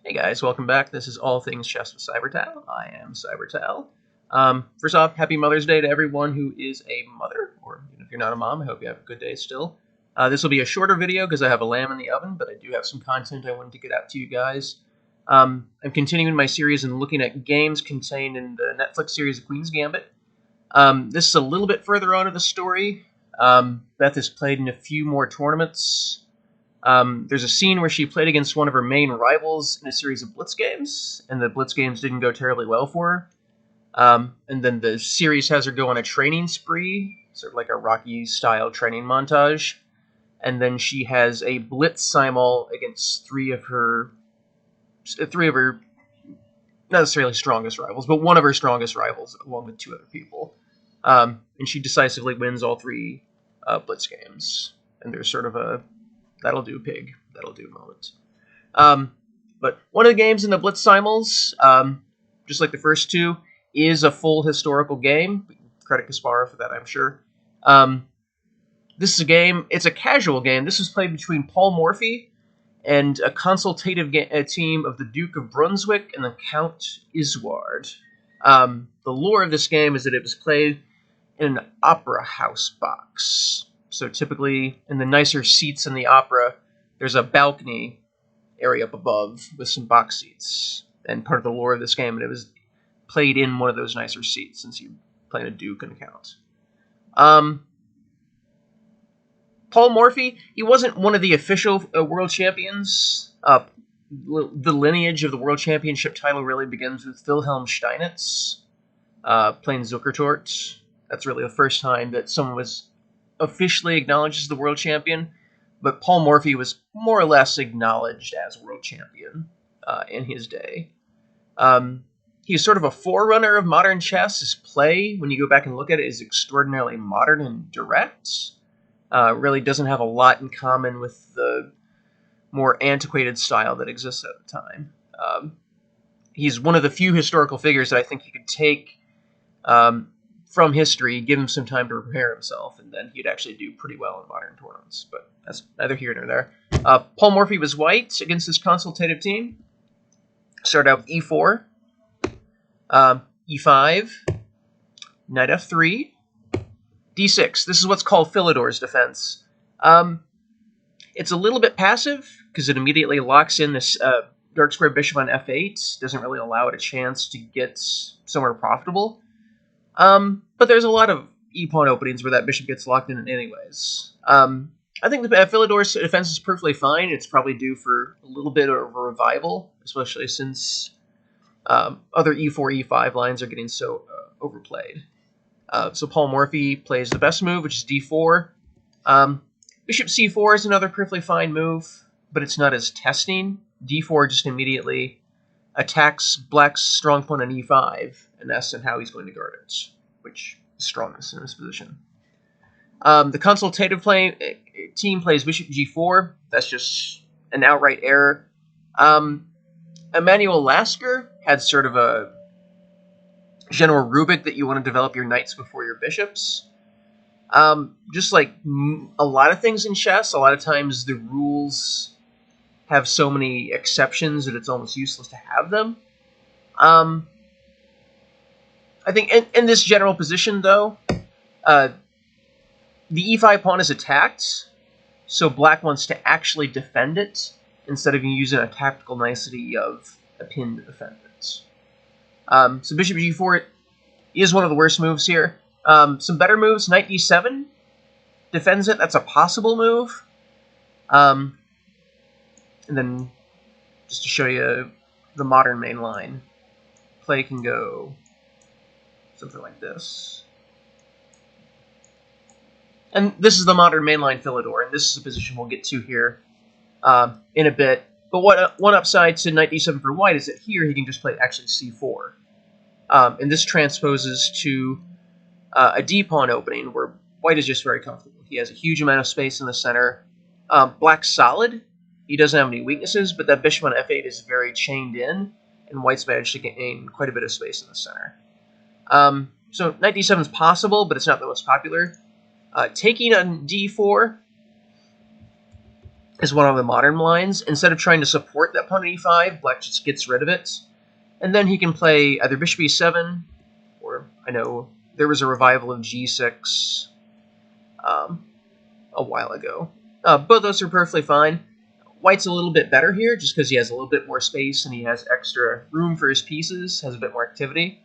Hey guys, welcome back. This is All Things Chess with Cybertal. I am Cybertal. First off, happy Mother's Day to everyone who is a mother, or if you're not a mom, I hope you have a good day still. This will be a shorter video because I have a lamb in the oven, but I do have some content I wanted to get out to you guys. I'm continuing my series and looking at games contained in the Netflix series Queen's Gambit. This is a little bit further on in the story. Beth has played in a few more tournaments. There's a scene where she played against one of her main rivals in a series of blitz games, and the blitz games didn't go terribly well for her. And then the series has her go on a training spree, sort of like a Rocky-style training montage. And then she has a blitz simul against three of her not necessarily strongest rivals, but one of her strongest rivals, along with two other people. And she decisively wins all three blitz games. And there's sort of a that'll do, pig. That'll do moment. But one of the games in the Blitz Simuls, just like the first two, is a full historical game. Credit Kasparov for that, I'm sure. This is a game, it's a casual game. This was played between Paul Morphy and a consultative team of the Duke of Brunswick and the Count Isouard. The lore of this game is that it was played in an opera house box. So typically, in the nicer seats in the opera, there's a balcony area up above with some box seats. And part of the lore of this game, and it was played in one of those nicer seats, since you played a Duke and a Count. Paul Morphy, he wasn't one of the official world champions. The lineage of the world championship title really begins with Wilhelm Steinitz, playing Zuckertort. That's really the first time that someone was officially acknowledged as the world champion, but Paul Morphy was more or less acknowledged as world champion in his day. He's sort of a forerunner of modern chess. His play, when you go back and look at it, is extraordinarily modern and direct. Really doesn't have a lot in common with the more antiquated style that exists at the time. He's one of the few historical figures that I think you could take from history, give him some time to prepare himself, and then he'd actually do pretty well in modern tournaments. But that's neither here nor there. Paul Morphy was white against this consultative team. Started out with e4, e5, knight f3, d6. This is what's called Philidor's defense. It's a little bit passive, because it immediately locks in this dark square bishop on f8. Doesn't really allow it a chance to get somewhere profitable. But there's a lot of e-pawn openings where that bishop gets locked in anyways. I think the Philidor's defense is perfectly fine. It's probably due for a little bit of a revival, especially since other e4, e5 lines are getting so overplayed. So Paul Morphy plays the best move, which is d4. Bishop c4 is another perfectly fine move, but it's not as testing. d4 just immediately attacks black's strong pawn on e5, and that's how he's going to guard it, which is strongest in this position. The consultative team plays bishop g4. That's just an outright error. Emanuel Lasker had sort of a general rubric that you want to develop your knights before your bishops. Just like a lot of things in chess, a lot of times the rules have so many exceptions that it's almost useless to have them. I think in this general position, though, the e5 pawn is attacked, so black wants to actually defend it instead of using a tactical nicety of a pin to defend it. So bishop g4 is one of the worst moves here. Some better moves, knight d7 defends it. That's a possible move. And then, just to show you the modern main line, play can go something like this. And this is the modern mainline Philidor, and this is a position we'll get to here in a bit. But one upside to knight d7 for white is that here he can just play actually c4. And this transposes to a d-pawn opening where white is just very comfortable. He has a huge amount of space in the center. Black's solid. He doesn't have any weaknesses, but that bishop on f8 is very chained in, and white's managed to gain quite a bit of space in the center. So knight d7 is possible, but it's not the most popular. Taking on d4 is one of the modern lines. Instead of trying to support that pawn at e5, black just gets rid of it. And then he can play either bishop e7, or I know there was a revival of g6 a while ago. Both those are perfectly fine. White's a little bit better here, just because he has a little bit more space and he has extra room for his pieces, has a bit more activity.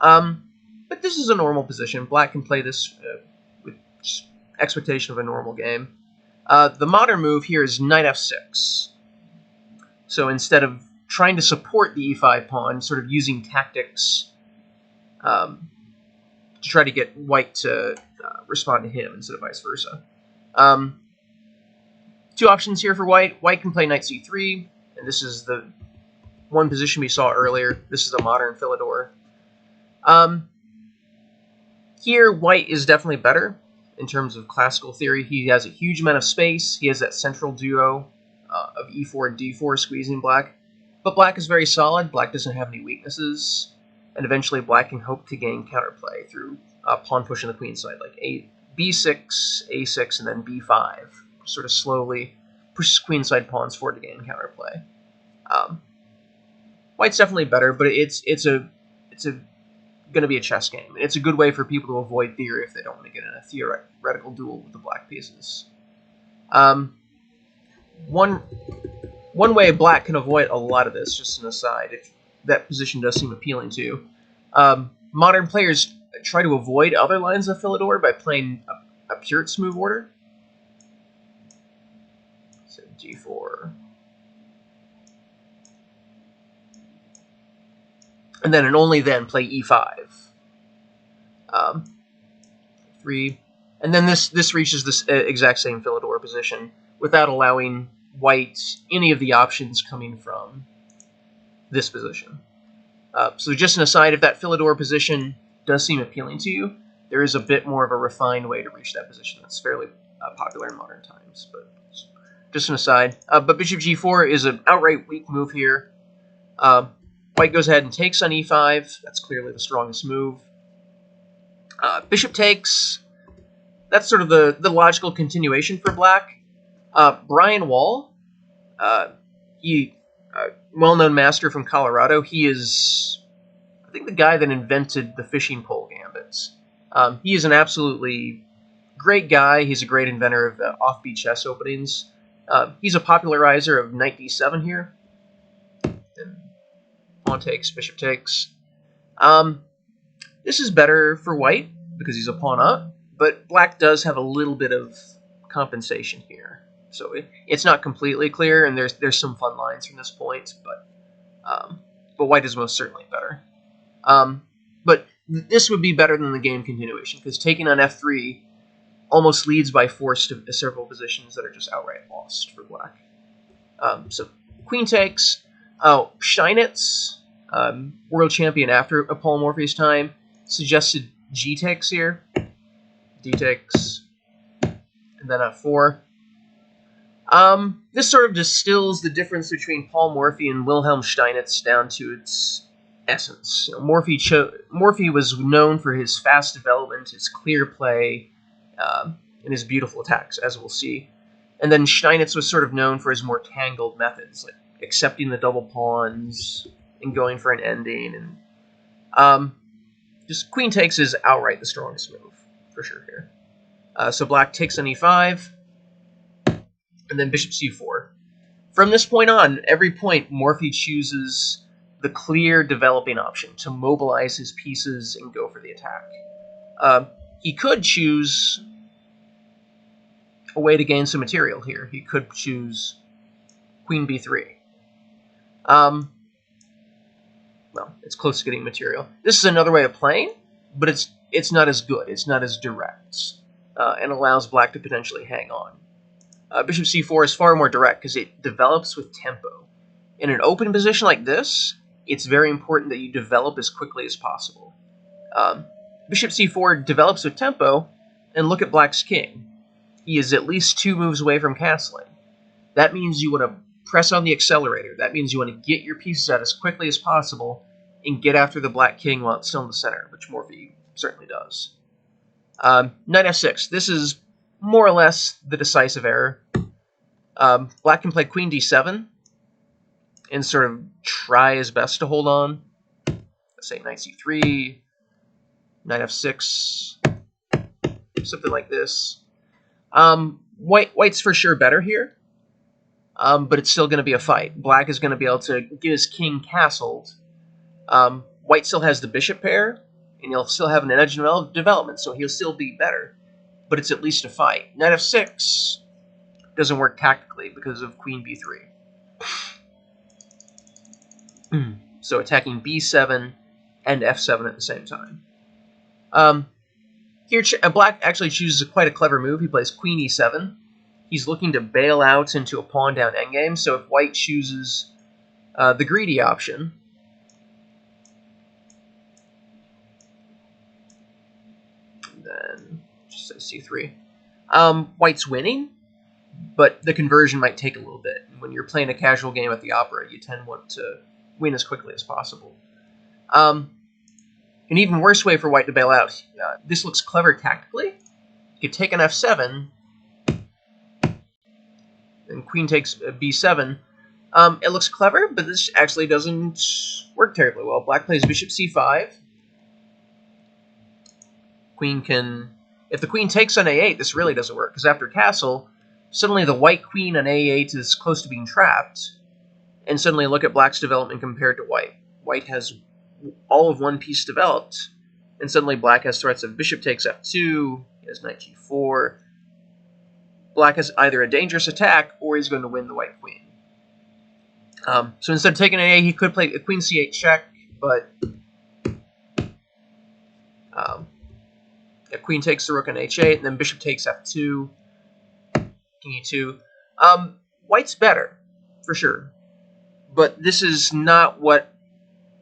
But this is a normal position. Black can play this with expectation of a normal game. The modern move here is knight f6. So instead of trying to support the e5 pawn, sort of using tactics to try to get white to respond to him instead of vice versa. Two options here for white. White can play knight c3, and this is the one position we saw earlier. This is a modern Philidor. Here, white is definitely better in terms of classical theory. He has a huge amount of space. He has that central duo of e4 and d4 squeezing black. But black is very solid. Black doesn't have any weaknesses. And eventually, black can hope to gain counterplay through pawn push on the queen side, like b6, a6, and then b5. Sort of slowly pushes queenside pawns forward to gain counterplay. White's definitely better, but it's going to be a chess game. It's a good way for people to avoid theory if they don't want to get in a theoretical duel with the black pieces. One way black can avoid a lot of this, just an aside, if that position does seem appealing to you. Modern players try to avoid other lines of Philidor by playing a Purt's move order. So d4. And then and only then play e5. 3. And then this reaches this exact same Philidor position without allowing white any of the options coming from this position. So just an aside, if that Philidor position does seem appealing to you, there is a bit more of a refined way to reach that position that's fairly popular in modern times. But just an aside. But bishop g4 is an outright weak move here. White goes ahead and takes on e5. That's clearly the strongest move. Bishop takes. That's sort of the logical continuation for black. Brian Wall, well-known master from Colorado. He is, I think, the guy that invented the fishing pole gambits. He is an absolutely great guy. He's a great inventor of the offbeat chess openings. He's a popularizer of knight d7 here. And pawn takes, bishop takes. This is better for white because he's a pawn up, but black does have a little bit of compensation here. So it's not completely clear, and there's some fun lines from this point, but white is most certainly better. But this would be better than the game continuation, because taking on f3 almost leads by force to several positions that are just outright lost for black. So queen takes. Steinitz, world champion after Paul Morphy's time, suggested g takes here. D takes. And then f4. This sort of distills the difference between Paul Morphy and Wilhelm Steinitz down to its essence. You know, Morphy was known for his fast development, his clear play, and his beautiful attacks, as we'll see. And then Steinitz was sort of known for his more tangled methods, like accepting the double pawns and going for an ending. And just queen takes is outright the strongest move, for sure here. So black takes on e5, and then bishop c4. From this point on, every point Morphy chooses the clear developing option to mobilize his pieces and go for the attack. He could choose a way to gain some material here. He could choose queen b3. Well, it's close to getting material. This is another way of playing, but it's not as good. It's not as direct, and allows black to potentially hang on. Bishop c4 is far more direct because it develops with tempo. In an open position like this, it's very important that you develop as quickly as possible. Bishop c4 develops with tempo, and look at black's king. He is at least 2 moves away from castling. That means you want to press on the accelerator. That means you want to get your pieces out as quickly as possible and get after the black king while it's still in the center, which Morphy certainly does. Knight f6. This is more or less the decisive error. Black can play queen d7 and sort of try his best to hold on. Let's say knight c3, knight f6, something like this. White's for sure better here, but it's still going to be a fight. Black is going to be able to get his king castled. White still has the bishop pair, and he'll still have an edge development, so he'll still be better. But it's at least a fight. Knight f6 doesn't work tactically because of queen b3. So attacking b7 and f7 at the same time. Here, Black actually chooses quite a clever move. He plays queen e7. He's looking to bail out into a pawn down endgame, so if White chooses the greedy option, then just say c3. White's winning, but the conversion might take a little bit. When you're playing a casual game at the opera, you tend to want to win as quickly as possible. An even worse way for White to bail out. This looks clever tactically. You could take an f7, and queen takes b7. It looks clever, but this actually doesn't work terribly well. Black plays bishop c5. Queen can... If the queen takes on a8, this really doesn't work, because after castle, suddenly the white queen on a8 is close to being trapped, and suddenly look at Black's development compared to White. White has all of one piece developed, and suddenly Black has threats of bishop takes f2, he has knight g4. Black has either a dangerous attack, or he's going to win the white queen. So instead of taking an a, he could play a queen c8 check, but queen takes the rook on h8, and then bishop takes f2, king e2. White's better, for sure, but this is not what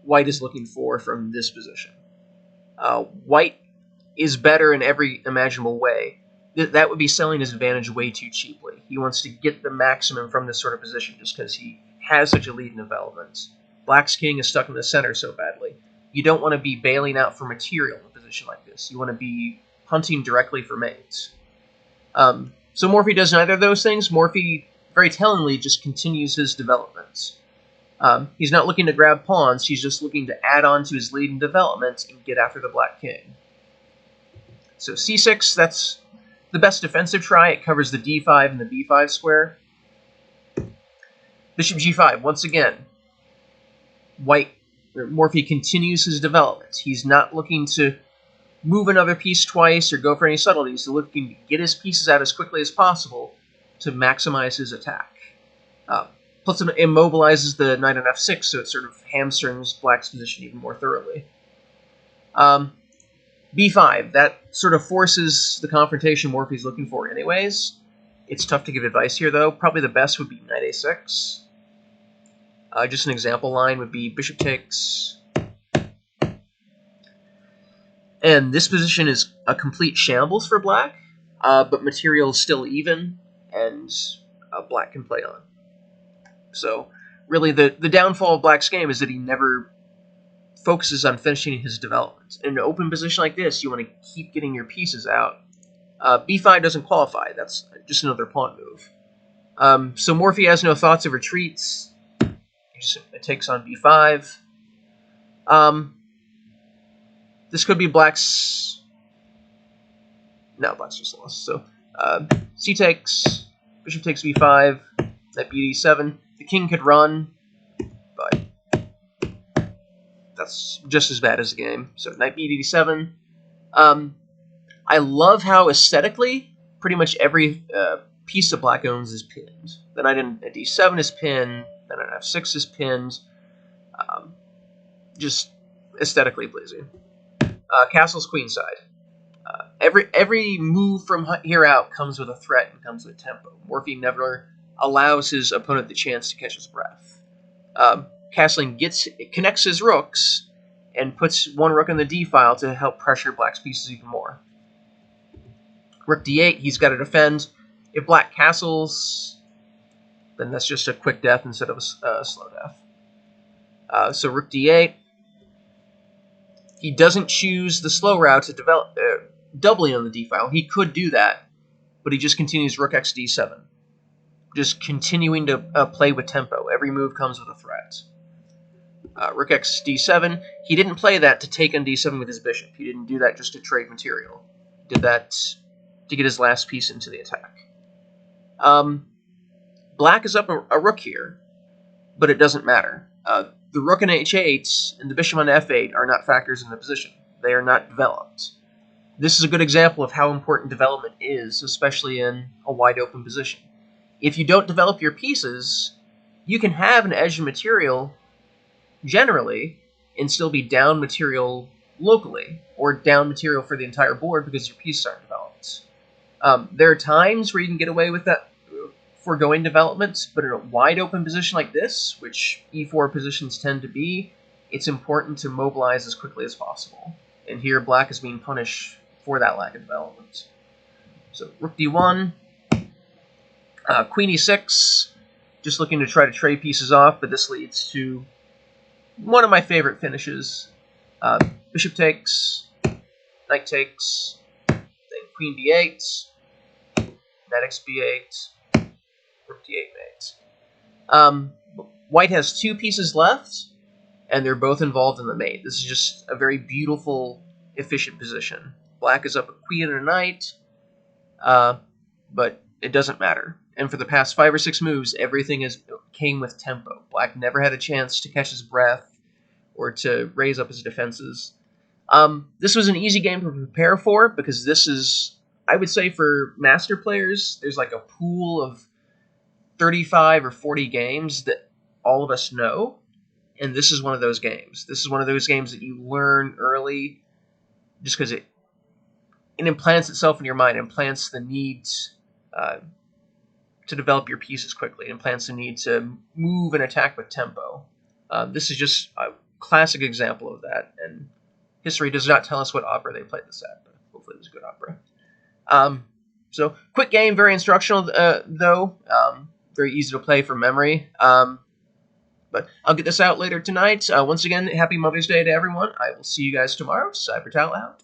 White is looking for from this position. White is better in every imaginable way. That would be selling his advantage way too cheaply. He wants to get the maximum from this sort of position just because he has such a lead in development. Black's king is stuck in the center so badly. You don't want to be bailing out for material in a position like this. You want to be hunting directly for mates. So Morphy does neither of those things. Morphy, very tellingly, just continues his developments. He's not looking to grab pawns. He's just looking to add on to his lead in development and get after the black king. So c6, that's the best defensive try. It covers the d5 and the b5 square. Bishop g5, once again, Morphy continues his development. He's not looking to move another piece twice or go for any subtleties. He's looking to get his pieces out as quickly as possible to maximize his attack. Plus, it immobilizes the knight on f6, so it sort of hamstrings Black's position even more thoroughly. b5, that sort of forces the confrontation Morphy's looking for anyways. It's tough to give advice here, though. Probably the best would be knight a6. Just an example line would be bishop takes. And this position is a complete shambles for Black, but material is still even, and Black can play on. So, really, the downfall of Black's game is that he never focuses on finishing his development. In an open position like this, you want to keep getting your pieces out. b5 doesn't qualify. That's just another pawn move. So Morphy has no thoughts of retreats. He just takes on b5. This could be Black's... No, Black's just lost. So, c takes, bishop takes b5, knight b d7. The king could run, but that's just as bad as the game. So, knight b d7. I love how aesthetically pretty much every piece that Black owns is pinned. The knight at d7 is pinned, the knight at f6 is pinned. Just aesthetically pleasing. Castle's queenside. Every move from here out comes with a threat and comes with tempo. Morphy never allows his opponent the chance to catch his breath. Castling connects his rooks and puts one rook in the d-file to help pressure Black's pieces even more. Rook d8, he's got to defend. If Black castles, then that's just a quick death instead of a slow death. So rook d8. He doesn't choose the slow route to develop doubling on the d-file. He could do that, but he just continues rook x d7. just continuing to play with tempo. Every move comes with a threat. Rook x d7. He didn't play that to take on d7 with his bishop. He didn't do that just to trade material. He did that to get his last piece into the attack. Black is up a rook here, but it doesn't matter. The rook on h8 and the bishop on f8 are not factors in the position. They are not developed. This is a good example of how important development is, especially in a wide open position. If you don't develop your pieces, you can have an edge of material generally and still be down material locally, or down material for the entire board because your pieces aren't developed. There are times where you can get away with that foregoing development, but in a wide open position like this, which e4 positions tend to be, it's important to mobilize as quickly as possible. And here black is being punished for that lack of development. So rook d1, queen e6, just looking to try to trade pieces off, but this leads to one of my favorite finishes. Bishop takes, knight takes, then queen d8, knight x b8, rook d8 mate. White has two pieces left, and they're both involved in the mate. This is just a very beautiful, efficient position. Black is up a queen and a knight, but it doesn't matter. And for the past 5 or 6 moves, everything came with tempo. Black never had a chance to catch his breath or to raise up his defenses. This was an easy game to prepare for because this is, I would say for master players, there's like a pool of 35 or 40 games that all of us know, and this is one of those games. This is one of those games that you learn early just because it implants itself in your mind, it implants the need to develop your pieces quickly, it implants the need to move and attack with tempo. This is just a classic example of that, and history does not tell us what opera they played this at, but hopefully it was a good opera. So, quick game, very instructional, though. Very easy to play from memory. But I'll get this out later tonight. Once again, happy Mother's Day to everyone. I will see you guys tomorrow. Cybertal out.